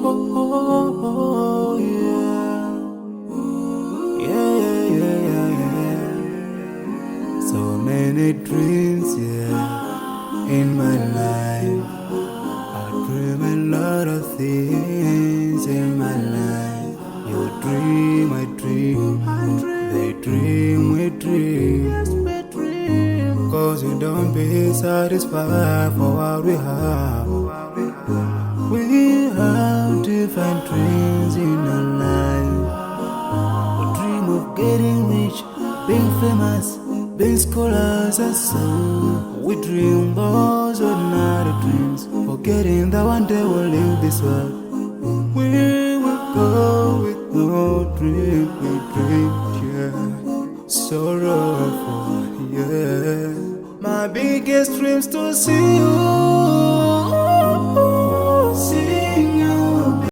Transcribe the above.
oh, yeah. Yeah, yeah, yeah, yeah. So many dreams, yeah, in my life. I dream a lot of things in my life. You dream, I dream. They dream, we dream. Cause we don't be satisfied for what we have. We have different dreams in our life. We dream of getting rich, being famous, being scholars and so. We dream those ordinary dreams, forgetting that one day we'll leave this world. We will go with no dream, we dream, yeah. Sorrowful, yeah. My biggest dream's to see you